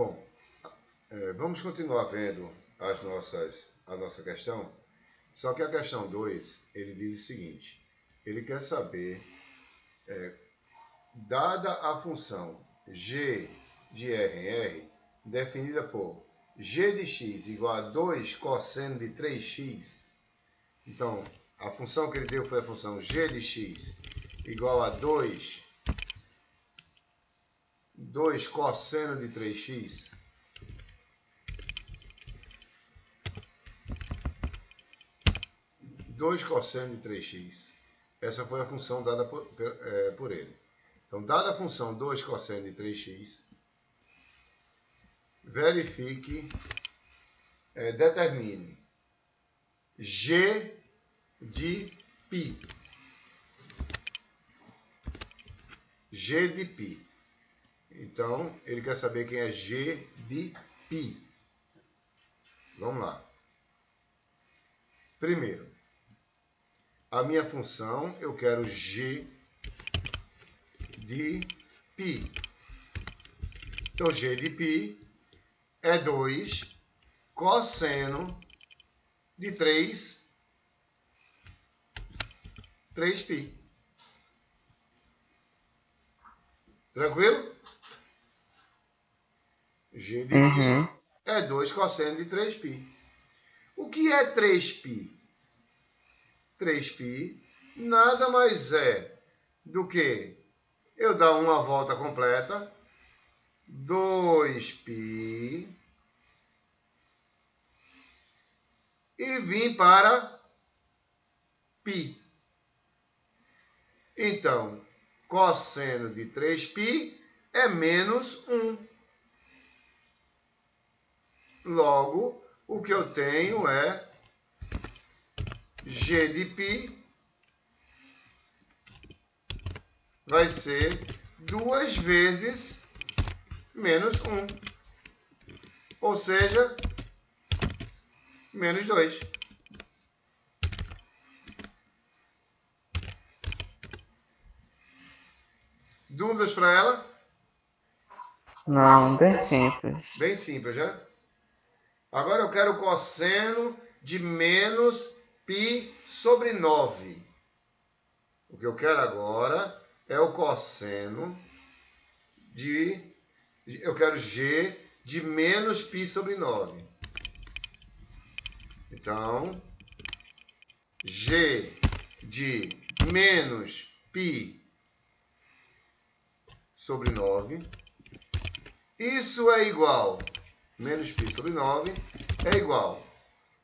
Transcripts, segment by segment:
Bom, vamos continuar vendo a nossa questão. Só que a questão 2, ele diz o seguinte. Ele quer saber, dada a função g de r em r, definida por g de x igual a 2 cosseno de 3x. Então, a função que ele deu foi a função g de x igual a 2 cosseno de 3x. Cosseno de 3x. Essa foi a função dada por ele. Então, dada a função 2 cosseno de 3x, verifique, determine g de π. G de π. Então, ele quer saber quem é g de π. Vamos lá. Primeiro, a minha função, eu quero g de π. Então, g de π é 2 cosseno de 3π. Tranquilo? G de π é 2 cosseno de 3π. O que é 3π? 3π nada mais é do que eu dar uma volta completa, 2π, e vir para π. Então, cosseno de 3π é menos 1. Logo, o que eu tenho é g de π vai ser 2 vezes menos 1. Ou seja, menos 2. Dúvidas para ela? Não, bem simples. Bem simples, já? Agora eu quero o cosseno de menos π sobre 9. O que eu quero agora é o cosseno de... Eu quero g de menos π sobre 9. Então, g de menos π sobre 9. Isso é igual, menos π sobre 9, é igual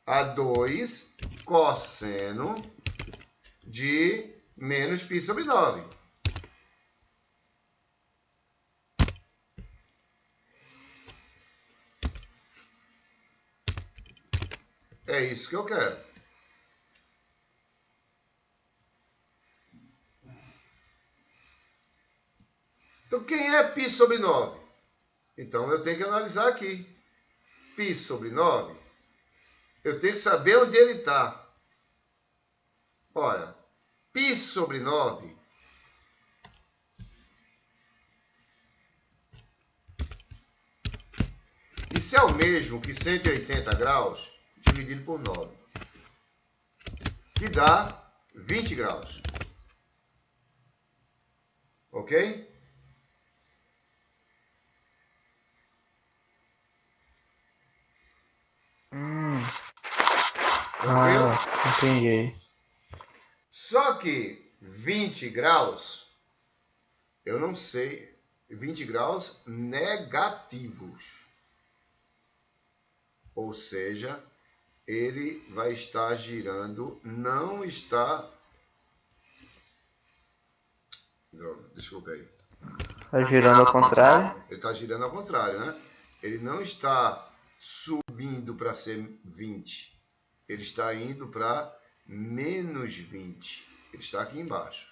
a 2 cosseno de menos π sobre 9. É isso que eu quero. Então, quem é π sobre 9? Então, eu tenho que analisar aqui. π sobre 9, eu tenho que saber onde ele está. Ora, π sobre 9 isso é o mesmo que 180 graus dividido por 9, que dá 20 graus. Ok? Tranquilo? Entendi. Só que 20 graus, eu não sei, 20 graus negativos. Ou seja, ele vai estar girando, não está... Desculpa aí. Está girando ao contrário? Ele está girando ao contrário, né? Ele não está subindo para ser 20. Ele está indo para menos 20. Ele está aqui embaixo.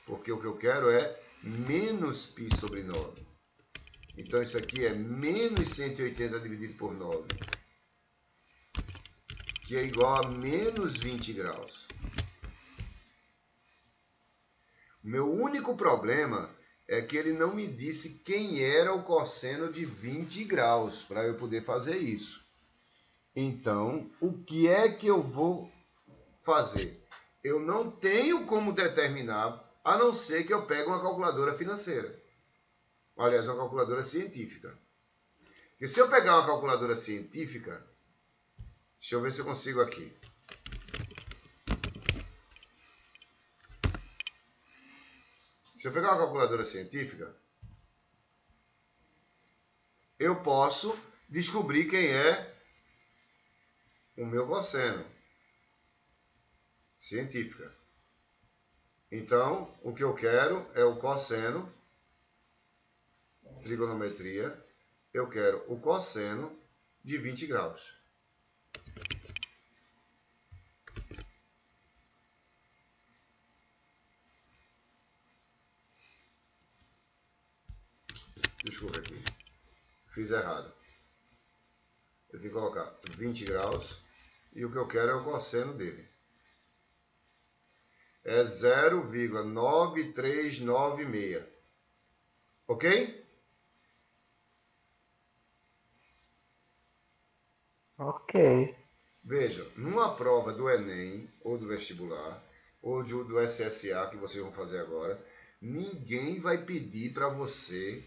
Porque o que eu quero é menos π sobre 9. Então, isso aqui é menos 180 dividido por 9. Que é igual a menos 20 graus. O meu único problema é que ele não me disse quem era o cosseno de 20 graus para eu poder fazer isso. Então, o que é que eu vou fazer? Eu não tenho como determinar, a não ser que eu pegue uma calculadora financeira. Aliás, uma calculadora científica. Porque se eu pegar uma calculadora científica, deixa eu ver se eu consigo aqui. Se eu pegar uma calculadora científica, eu posso descobrir quem é o meu cosseno. Científica. Então, o que eu quero é o cosseno, trigonometria, eu quero o cosseno de 20 graus. Desculpa aqui, fiz errado. Eu tenho que colocar 20 graus e o que eu quero é o cosseno dele. É 0,9396. Ok? Ok. Veja, numa prova do Enem, ou do vestibular, ou do SSA que vocês vão fazer agora, ninguém vai pedir para você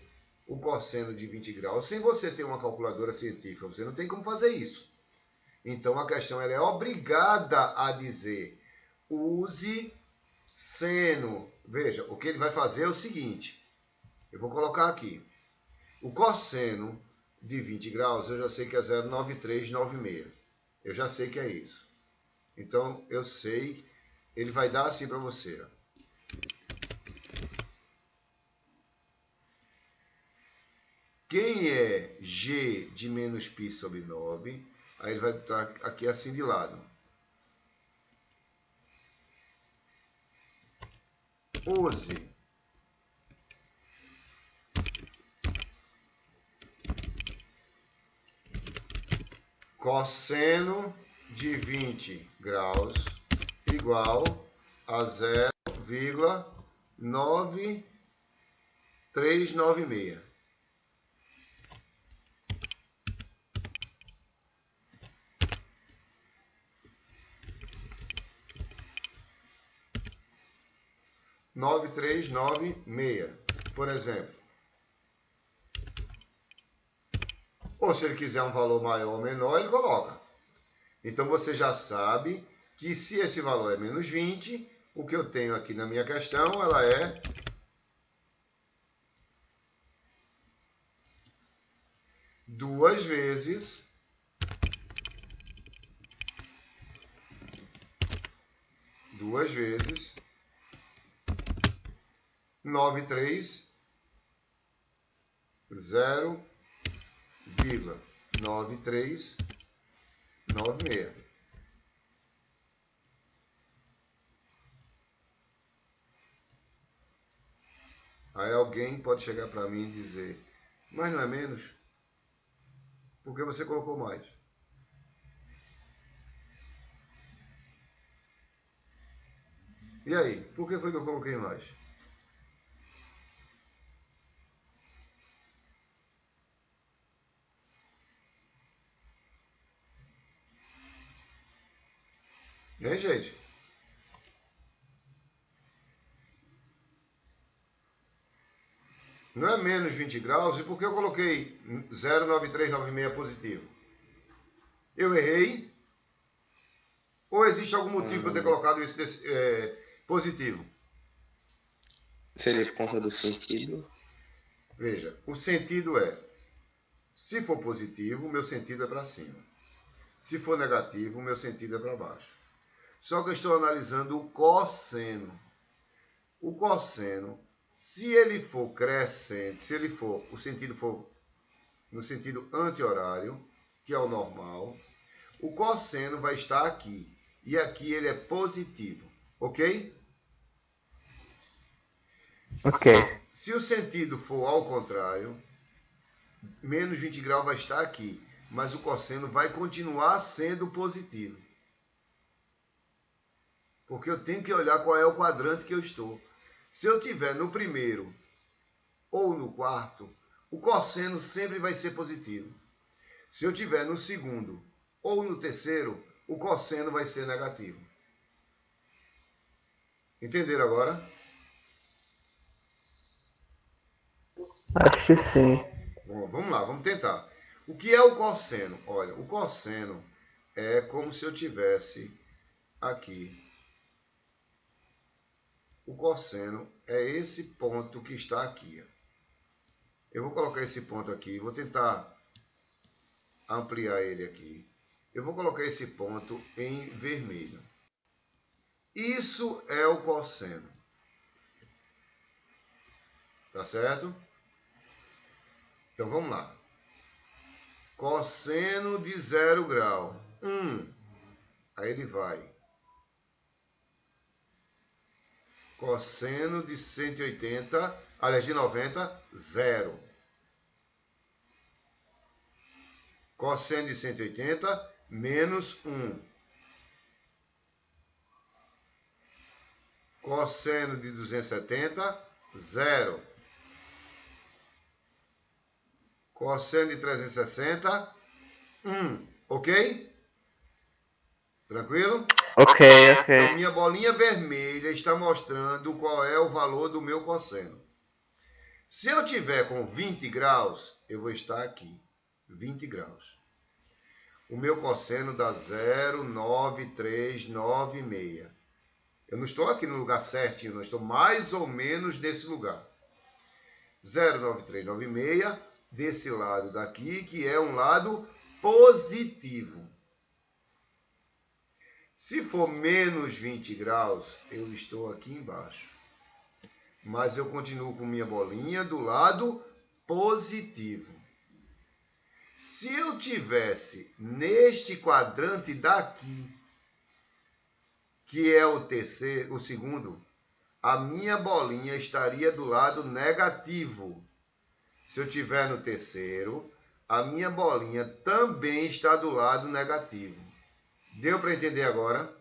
o cosseno de 20 graus sem você ter uma calculadora científica. Você não tem como fazer isso. Então a questão ela é obrigada a dizer: use seno. Veja, o que ele vai fazer é o seguinte. Eu vou colocar aqui. O cosseno de 20 graus eu já sei que é 0,9396. Eu já sei que é isso. Então eu sei, ele vai dar assim para você. Ó. Quem é g de menos π sobre 9? Aí ele vai estar aqui assim de lado. Use cosseno de 20 graus igual a 0,9396. Por exemplo. Ou se ele quiser um valor maior ou menor, ele coloca. Então você já sabe que se esse valor é menos 20, o que eu tenho aqui na minha questão, ela é duas vezes duas vezes 0,9396. Aí alguém pode chegar para mim e dizer, mas não é menos? Porque você colocou mais. E aí, por que foi que eu coloquei mais? Hein, gente? Não é menos 20 graus, e por que eu coloquei 0,9396 positivo? Eu errei? Ou existe algum motivo para eu ter colocado isso positivo? Seria por conta do sentido? Veja, o sentido é, se for positivo, o meu sentido é para cima. Se for negativo, o meu sentido é para baixo. Só que eu estou analisando o cosseno. O cosseno, se ele for crescente, se ele for, o sentido for no sentido anti-horário, que é o normal, o cosseno vai estar aqui. E aqui ele é positivo. Ok? Ok. Se o sentido for ao contrário, menos 20 graus vai estar aqui. Mas o cosseno vai continuar sendo positivo. Porque eu tenho que olhar qual é o quadrante que eu estou. Se eu estiver no primeiro ou no quarto, o cosseno sempre vai ser positivo. Se eu tiver no segundo ou no terceiro, o cosseno vai ser negativo. Entenderam agora? Acho que sim. Bom, vamos lá, vamos tentar. O que é o cosseno? Olha, o cosseno é como se eu tivesse aqui. O cosseno é esse ponto que está aqui. Eu vou colocar esse ponto aqui, vou tentar ampliar ele aqui. Eu vou colocar esse ponto em vermelho. Isso é o cosseno. Tá certo? Então vamos lá. Cosseno de 0 grau. 1. Aí ele vai. Cosseno de 180, aliás, de 90, 0. Cosseno de 180, menos 1. Cosseno de 270, 0. Cosseno de 360, 1. Ok? Tranquilo? Ok. Então, minha bolinha vermelha está mostrando qual é o valor do meu cosseno. Se eu tiver com 20 graus, eu vou estar aqui. 20 graus. O meu cosseno dá 0,9396. Eu não estou aqui no lugar certinho, não estou mais ou menos nesse lugar. 0,9396 desse lado daqui, que é um lado positivo. Se for menos 20 graus, eu estou aqui embaixo. Mas eu continuo com minha bolinha do lado positivo. Se eu tivesse neste quadrante daqui, que é o segundo, a minha bolinha estaria do lado negativo. Se eu tiver no terceiro, a minha bolinha também está do lado negativo. Deu para entender agora?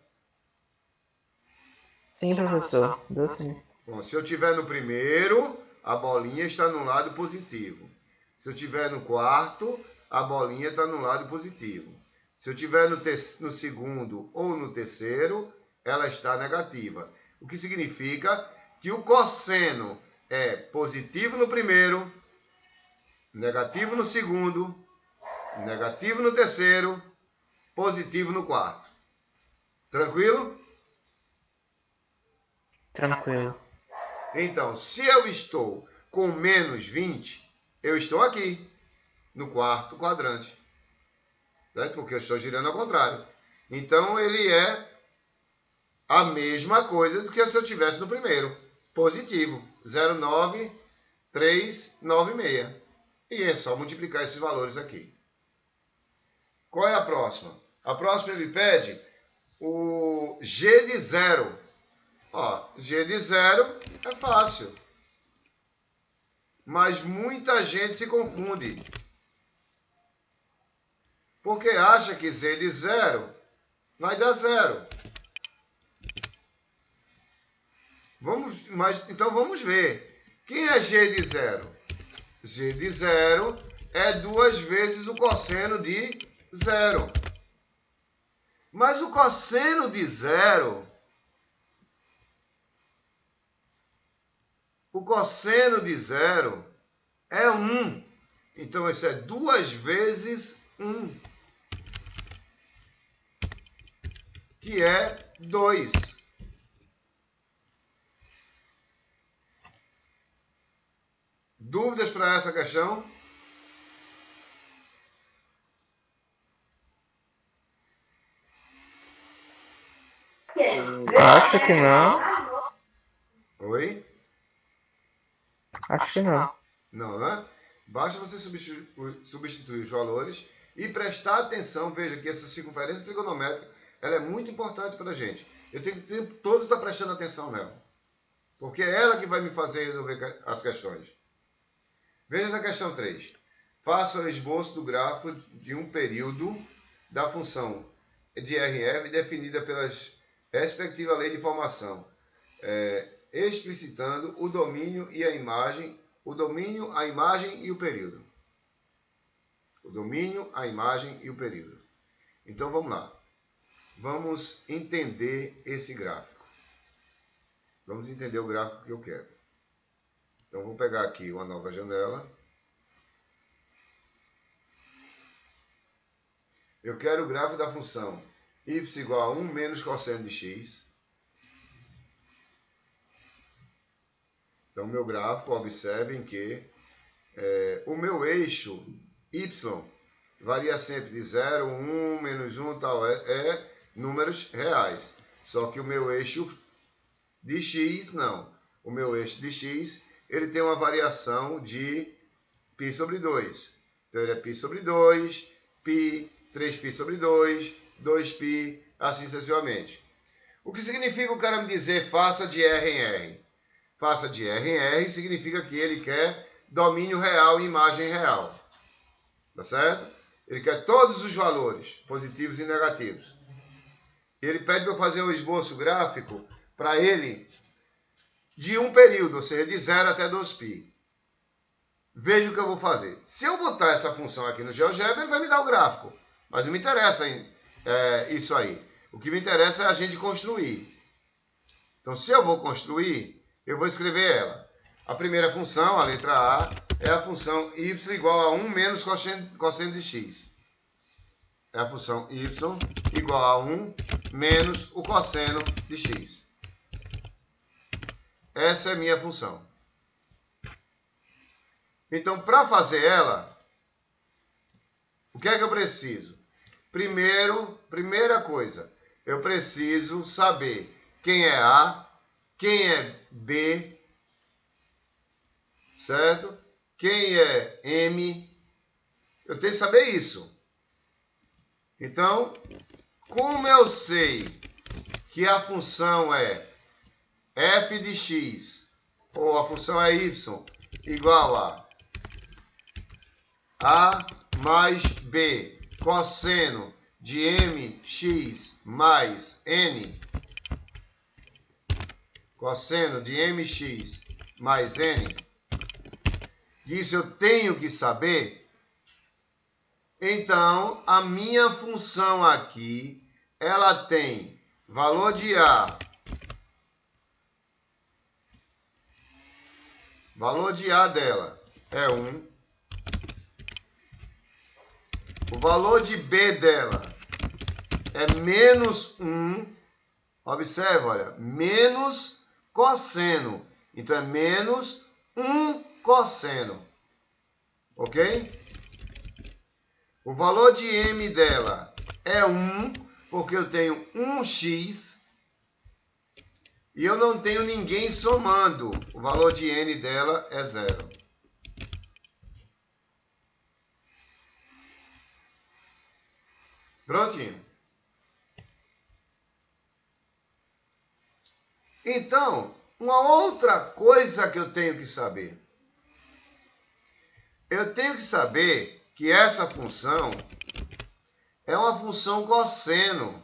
Sim, professor. Deu sim. Bom, se eu tiver no primeiro, a bolinha está no lado positivo. Se eu tiver no quarto, a bolinha está no lado positivo. Se eu tiver no segundo ou no terceiro, ela está negativa. O que significa que o cosseno é positivo no primeiro, negativo no segundo, negativo no terceiro, positivo no quarto. Tranquilo? Tranquilo. Então, se eu estou com menos 20, eu estou aqui, no quarto quadrante. Certo? Porque eu estou girando ao contrário. Então, ele é a mesma coisa do que se eu tivesse no primeiro. Positivo. 0,9396. E é só multiplicar esses valores aqui. Qual é a próxima? A próxima ele pede o G de 0. Ó, G de 0 é fácil. Mas muita gente se confunde. Porque acha que Z de 0 vai dar 0. Então vamos ver. Quem é G de 0? G de 0 é 2 vezes o cosseno de 0. Mas o cosseno de 0... O cosseno de 0 é 1. Então, isso é 2 vezes 1. Que é 2. Dúvidas para essa questão? Acho que não. Oi? Acho que não. Não, né? Basta você substituir os valores e prestar atenção. Veja que essa circunferência trigonométrica ela é muito importante para a gente. Eu tenho que o tempo todo estar prestando atenção nela. Porque é ela que vai me fazer resolver as questões. Veja essa questão 3. Faça o esboço do gráfico de um período da função de RF definida pelas respectivas leis de formação, explicitando o domínio e a imagem, o domínio, a imagem e o período. O domínio, a imagem e o período. Então vamos lá. Vamos entender esse gráfico. Vamos entender o gráfico que eu quero. Então vou pegar aqui uma nova janela. Eu quero o gráfico da função y igual a 1 menos cosseno de x. Então, meu gráfico, observem que o meu eixo y varia sempre de 0, 1, menos 1, tal, é números reais. Só que o meu eixo de x, não. O meu eixo de x, ele tem uma variação de π sobre 2. Então, ele é π sobre 2, π, 3π sobre 2, 2π, assim sucessivamente. O que significa o cara me dizer faça de R em R? Faça de R em R significa que ele quer domínio real e imagem real. Tá certo? Ele quer todos os valores, positivos e negativos. Ele pede para eu fazer um esboço gráfico para ele de um período, ou seja, de 0 até 2π. Veja o que eu vou fazer. Se eu botar essa função aqui no GeoGebra, ele vai me dar o gráfico. Mas não me interessa isso aí. O que me interessa é a gente construir. Então, se eu vou construir, eu vou escrever ela. A primeira função, a letra A, é a função y igual a 1 menos cosseno de x. É a função y igual a 1 menos o cosseno de x. Essa é a minha função. Então, para fazer ela, o que é que eu preciso? Primeira coisa, eu preciso saber quem é A, quem é B, certo? Quem é M? Eu tenho que saber isso. Então, como eu sei que a função é f de x, ou a função é y, igual a mais b cosseno de mx mais n, cosseno de mx mais n, isso eu tenho que saber. Então, a minha função aqui, ela tem valor de A. Valor de A dela é 1. O valor de B dela é menos 1. Observe, olha, menos cosseno. Então, é menos 1 cosseno. Ok? O valor de M dela é 1, porque eu tenho 1x. E eu não tenho ninguém somando. O valor de N dela é 0. Prontinho. Então, uma outra coisa que eu tenho que saber. Eu tenho que saber que essa função é uma função cosseno.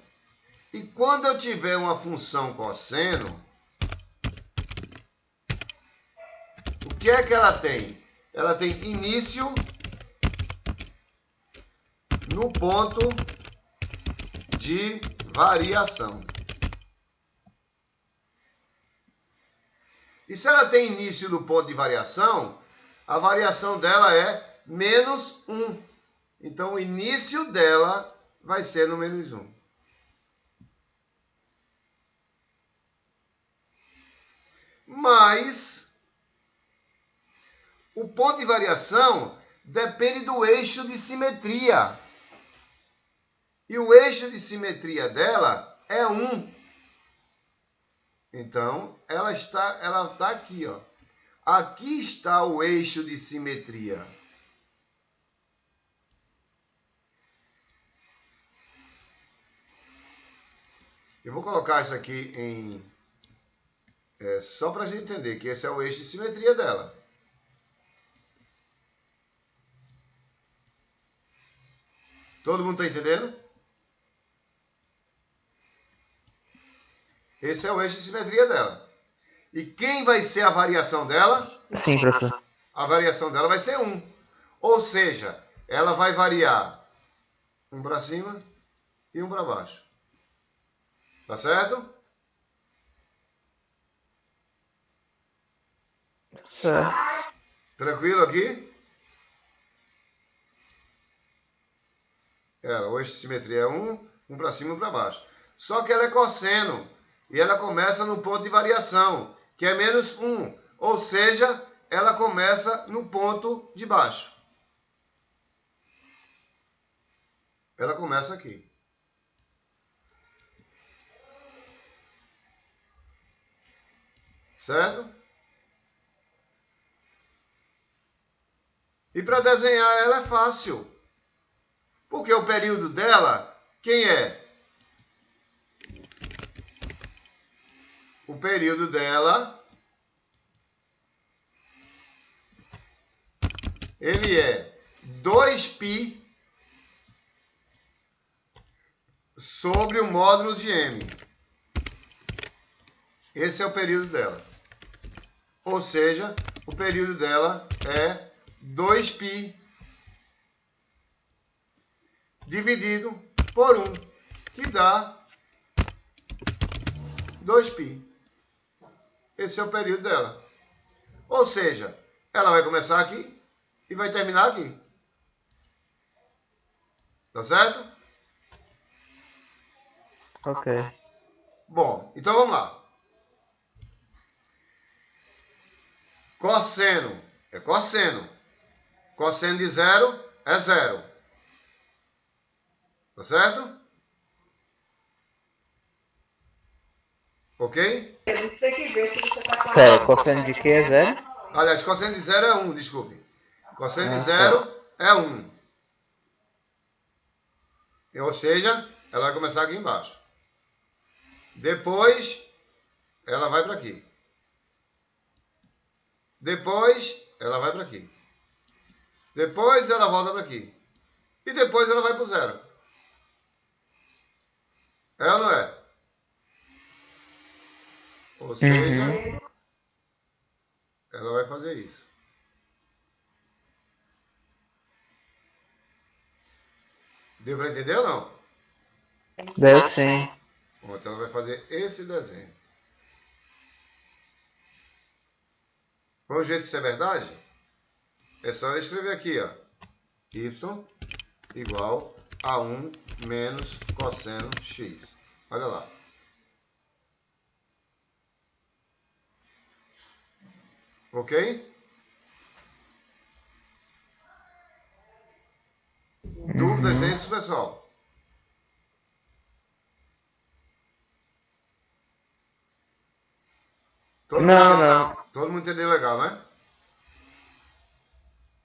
E quando eu tiver uma função cosseno, o que é que ela tem? Ela tem início no ponto de variação. E se ela tem início no ponto de variação, a variação dela é menos 1. Então, o início dela vai ser no menos 1. Mas o ponto de variação depende do eixo de simetria. E o eixo de simetria dela é 1. Então, ela está aqui, ó. Aqui está o eixo de simetria. Eu vou colocar isso aqui em... só para a gente entender que esse é o eixo de simetria dela. Todo mundo está entendendo? Esse é o eixo de simetria dela. E quem vai ser a variação dela? Sim, professor. a variação dela vai ser 1. Ou seja, ela vai variar um para cima e um para baixo. Tá certo? Certo. Tranquilo aqui? Hoje a simetria é 1, um para cima e um para baixo. Só que ela é cosseno. E ela começa no ponto de variação, que é menos 1. Ou seja, ela começa no ponto de baixo. Ela começa aqui. Certo? E para desenhar ela é fácil. Porque o período dela, quem é? O período dela, ele é 2π sobre o módulo de m. Esse é o período dela. Ou seja, o período dela é 2π dividido por 1, que dá 2π. Esse é o período dela. Ou seja, ela vai começar aqui e vai terminar aqui. Tá certo? Ok. Bom, então vamos lá. Cosseno é cosseno. Cosseno de 0 é 0. Tá certo? Ok? Pera, cosseno de que é 0? Aliás, cosseno de 0 é 1, desculpe. Cosseno de Ah, 0 é 1. Ou seja, ela vai começar aqui embaixo. Depois, ela vai para aqui. Depois, ela vai para aqui. Depois, ela volta para aqui. E depois, ela vai para o 0. É ou não é? Ou seja, ela vai fazer isso. Deu para entender ou não? Deu sim. Bom, então ela vai fazer esse desenho. Vamos ver se isso é verdade? É só eu escrever aqui, ó. Y igual a 1 menos cosseno x. Olha lá. Ok? Dúvidas nisso, pessoal? Não. Todo mundo entendeu legal, né?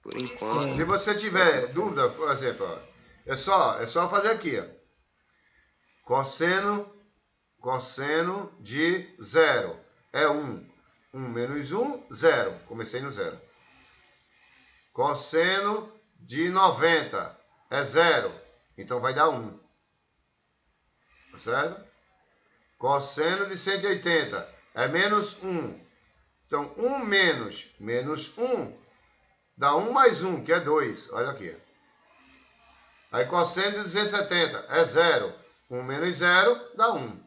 Por enquanto. Se você tá tiver tudo certo. dúvida, por exemplo, ó, é só fazer aqui, ó. Cosseno de 0 é 1. 1 menos 1, 0. Comecei no 0. Cosseno de 90 é 0. Então vai dar 1. Tá certo? Cosseno de 180 é menos 1. Então, 1 menos 1 dá 1 mais 1, que é 2. Olha aqui. Aí, cosseno de 270 é 0. 1 menos 0 dá 1.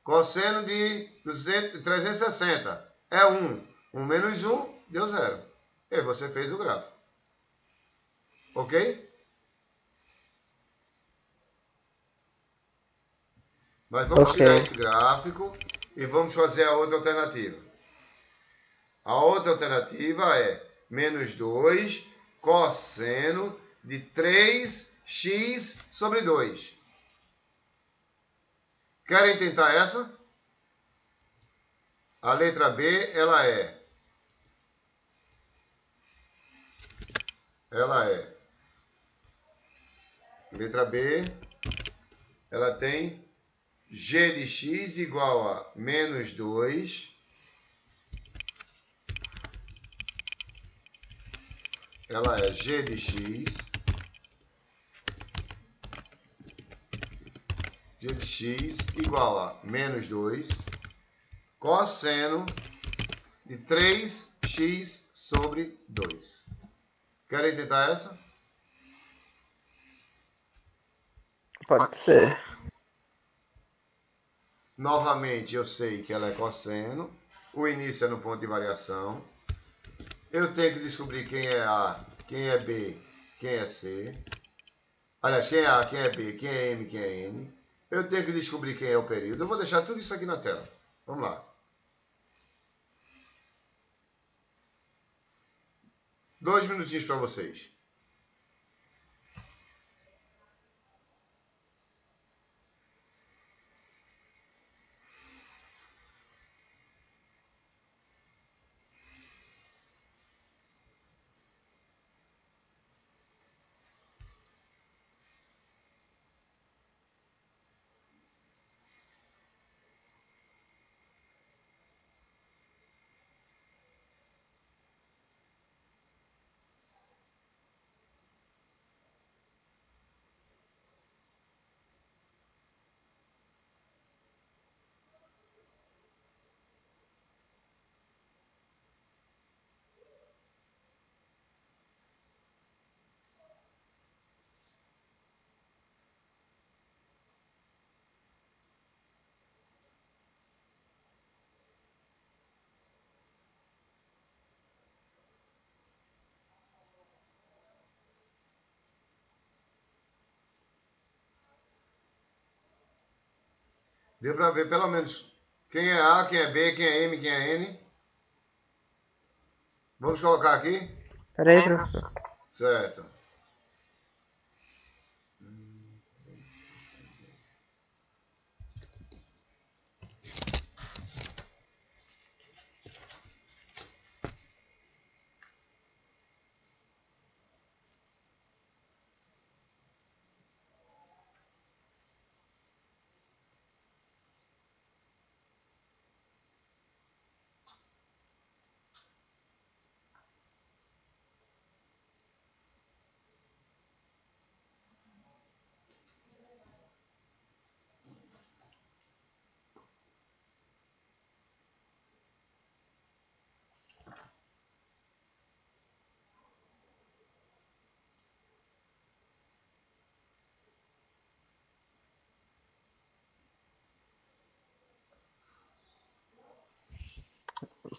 Cosseno de 360 é 1. 1 menos 1 deu 0. E você fez o gráfico. Ok? Mas vamos tirar esse gráfico e vamos fazer a outra alternativa. A outra alternativa é menos 2 cosseno de 3x sobre 2. Querem tentar essa? A letra B, ela é letra B, ela tem g de x igual a menos 2. Ela é g de x. G de x igual a menos 2. Cosseno de 3x sobre 2. Querem tentar essa? Pode ser. Novamente, eu sei que ela é cosseno. O início é no ponto de variação. Eu tenho que descobrir quem é A, quem é B, quem é C. Aliás, quem é A, quem é B, quem é M, quem é N. Eu tenho que descobrir quem é o período. Eu vou deixar tudo isso aqui na tela. Vamos lá. 2 minutinhos para vocês. Deu para ver pelo menos quem é A, quem é B, quem é M, quem é N. Vamos colocar aqui? Peraí, professor. Certo.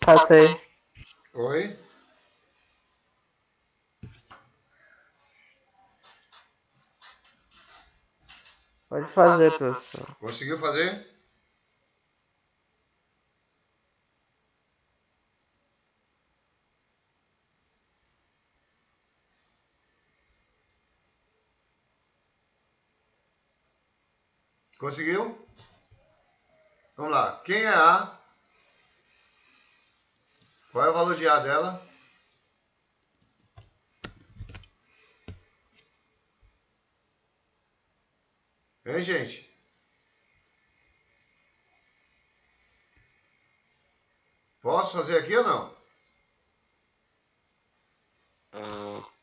Passei. Oi? Pode fazer, professor. Conseguiu fazer? Conseguiu? Vamos lá. Quem é A? Qual é o valor de A dela? Hein, gente? Posso fazer aqui ou não?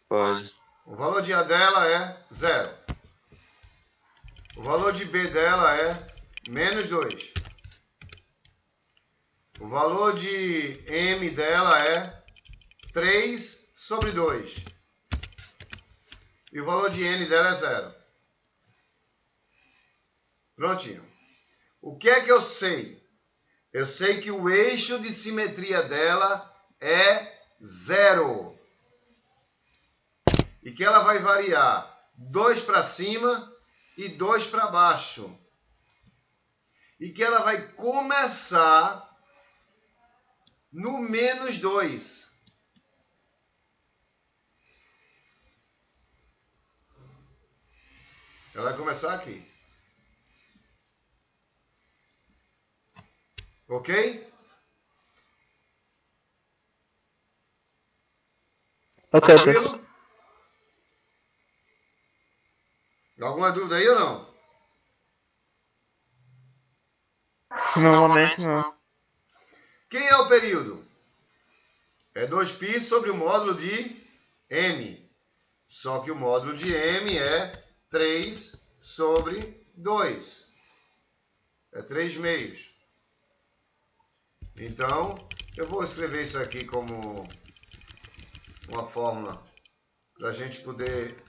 Pode. O valor de A dela é 0. O valor de B dela é menos 2. O valor de M dela é 3 sobre 2. E o valor de N dela é 0. Prontinho. O que é que eu sei? Eu sei que o eixo de simetria dela é 0. E que ela vai variar 2 para cima e 2 para baixo. E que ela vai começar no menos 2. Ela vai começar aqui. Ok? Ok, professor. Tranquilo? Alguma dúvida aí ou não? No momento não. Quem é o período? É 2π sobre o módulo de m. Só que o módulo de m é 3 sobre 2. É 3 meios. Então, eu vou escrever isso aqui como uma fórmula para a gente poder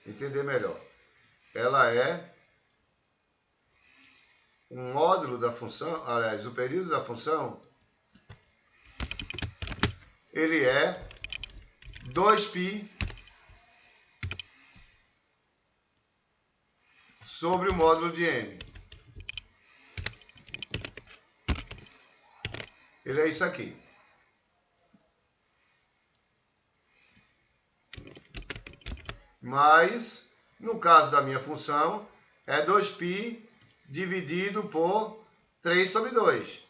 entender melhor. Ela é um módulo da função, aliás, o período da função, ele é 2π sobre o módulo de m. Ele é isso aqui. Mas, no caso da minha função, é 2π dividido por 3 sobre 2.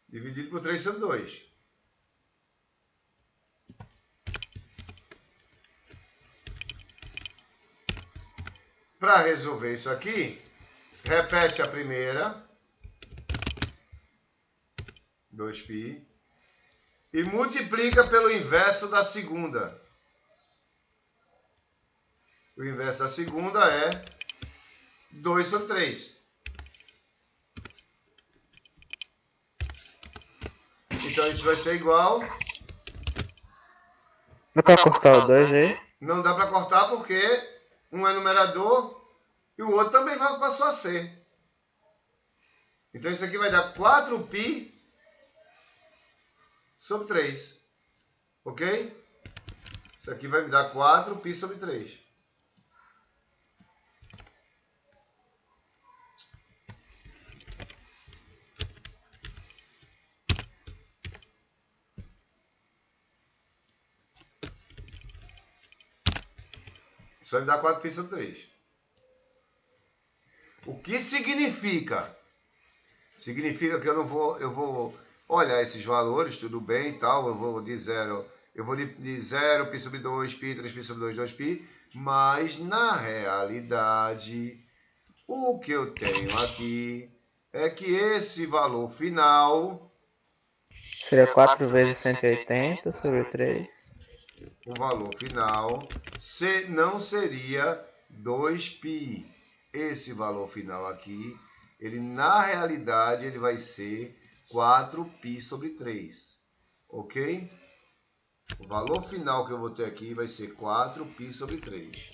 Dividido por 3 sobre 2. Para resolver isso aqui, repete a primeira, 2π, e multiplica pelo inverso da segunda. O inverso da segunda é 2 sobre 3. Então isso vai ser igual. Dá pra cortar o 2 aí? Não dá para cortar porque um é numerador e o outro também passou a ser. Então isso aqui vai dar 4π sobre 3. Ok? Isso aqui vai me dar 4π sobre 3. Isso vai me dar 4π sobre 3. O que significa? Significa que eu vou olhar esses valores, tudo bem e tal, eu vou de 0 π sobre 2, π, 3π sobre 2, 2π, mas na realidade, o que eu tenho aqui é que esse valor final Seria 4 vezes 180 sobre 3. o valor final não seria 2π. Esse valor final aqui, ele na realidade ele vai ser 4π sobre 3. Ok? O valor final que eu vou ter aqui vai ser 4π sobre 3.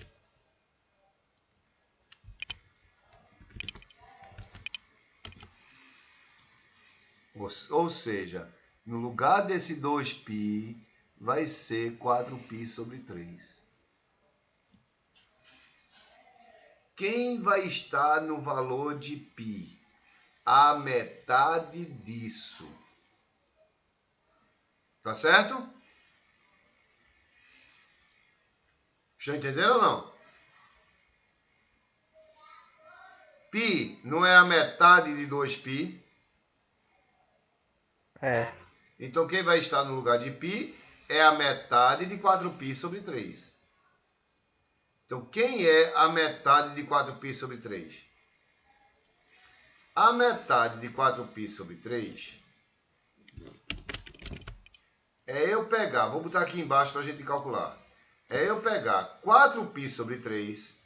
Ou seja, no lugar desse 2π, vai ser 4π sobre 3. Quem vai estar no valor de π? A metade disso. Tá certo? Já entenderam ou não? Π não é a metade de 2π? É. Então quem vai estar no lugar de π é a metade de 4π sobre 3. Então quem é a metade de 4π sobre 3? A metade de 4π sobre 3 é eu pegar, vou botar aqui embaixo para a gente calcular. É eu pegar 4π sobre 3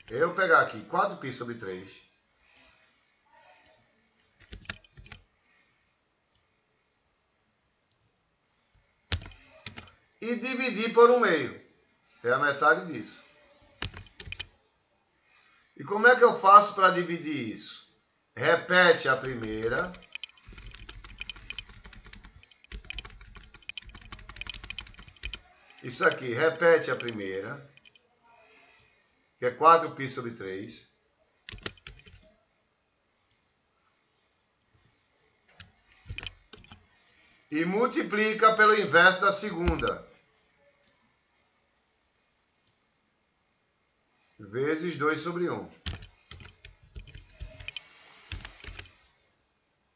eu pegar aqui 4π sobre 3 e dividir por 1/2. É a metade disso. E como é que eu faço para dividir isso? Repete a primeira. Isso aqui, repete a primeira. Que é 4π sobre 3. E multiplica pelo inverso da segunda. Vezes 2 sobre 1.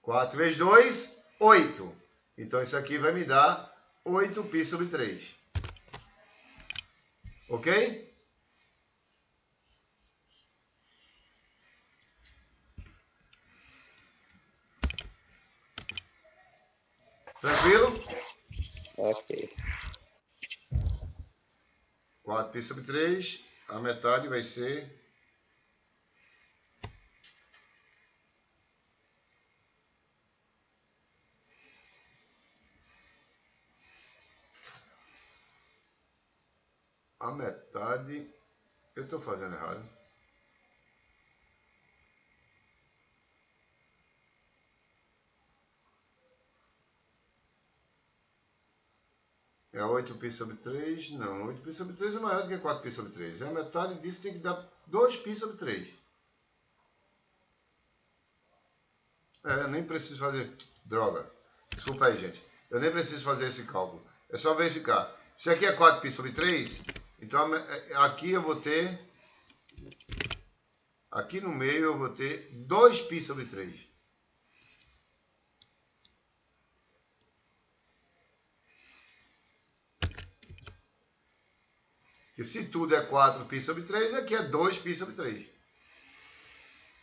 4 vezes 2, 8. Então isso aqui vai me dar 8π sobre 3. Ok? Tranquilo? Ok. 4π sobre 3, a metade vai ser... A metade... Eu estou fazendo errado. É 8π sobre 3. Não, 8π sobre 3 é maior do que 4π sobre 3. A metade disso tem que dar 2π sobre 3. Eu nem preciso fazer... Droga. Desculpa aí, gente. Eu nem preciso fazer esse cálculo. É só verificar. Se aqui é 4π sobre 3, então aqui eu vou ter... Aqui no meio eu vou ter 2π sobre 3. Que se tudo é 4π sobre 3, aqui é 2π sobre 3.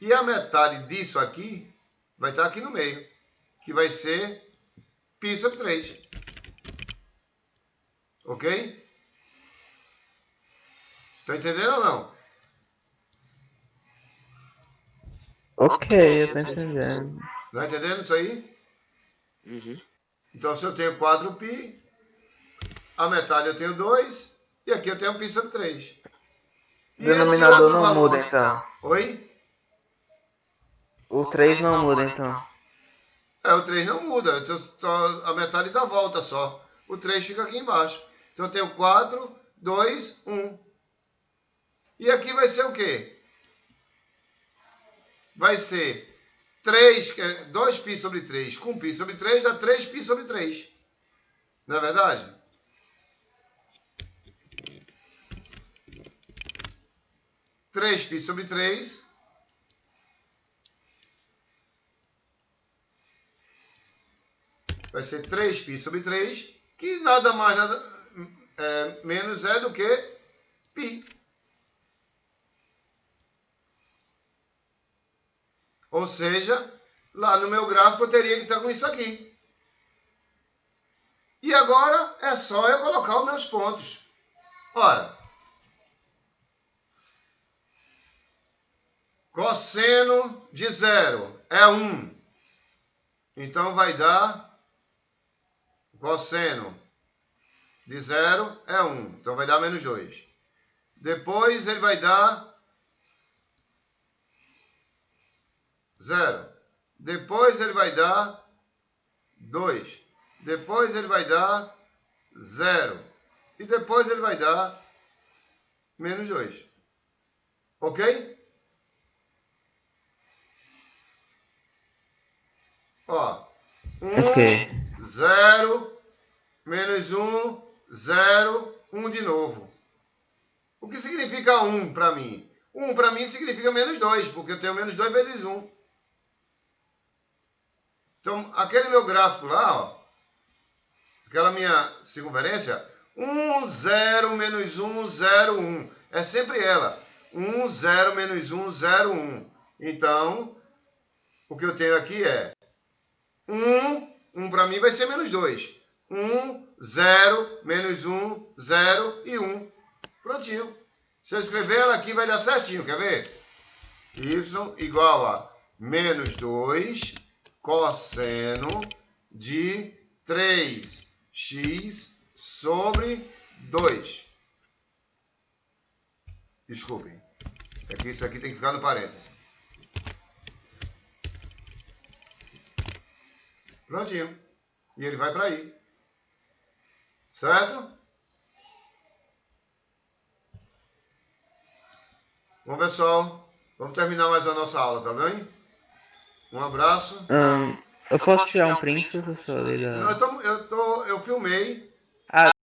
E a metade disso aqui vai estar aqui no meio, que vai ser π sobre 3. Ok? Estão entendendo ou não? Ok, eu tô entendendo. Não entendendo isso aí? Uhum. Então, se eu tenho 4π, a metade eu tenho 2, e aqui eu tenho π sobre 3. O denominador não muda, então. Oi? O 3 não muda, então. O 3 não muda, eu tenho só a metade da volta só. O 3 fica aqui embaixo. Então, eu tenho 4, 2, 1. E aqui vai ser o quê? Vai ser 2π sobre 3 com π sobre 3 dá 3π sobre 3. Não é verdade? Três π sobre 3 vai ser 3π sobre 3, que nada mais menos é do que π. Ou seja, lá no meu gráfico eu teria que estar com isso aqui. E agora é só eu colocar os meus pontos. Ora, cosseno de 0 é 1. Então vai dar... Cosseno de 0 é 1. Então vai dar menos 2. Depois ele vai dar 0. Depois ele vai dar 2. Depois ele vai dar 0. E depois ele vai dar menos 2. Ok? Ó. 1, Ok. 0, menos 1, 0, 1 de novo. O que significa 1 para mim? 1 para mim significa menos 2, porque eu tenho menos 2 vezes 1. Então, aquele meu gráfico lá, ó, aquela minha circunferência, 1, 0, menos 1, 0, 1. É sempre ela. 1, 0, menos 1, 0, 1. Então, o que eu tenho aqui é 1 para mim vai ser menos 2. 1, 0, menos 1, 0 e 1. Prontinho. Se eu escrever ela aqui vai dar certinho, quer ver? Y igual a menos 2 cosseno de 3x sobre 2. Desculpem. É que isso aqui tem que ficar no parênteses. Prontinho. E ele vai para aí. Certo? Bom, pessoal. Vamos terminar mais a nossa aula, tá bem? Um abraço. Eu posso tirar um print, professor, ali Não, da... eu filmei. Ah,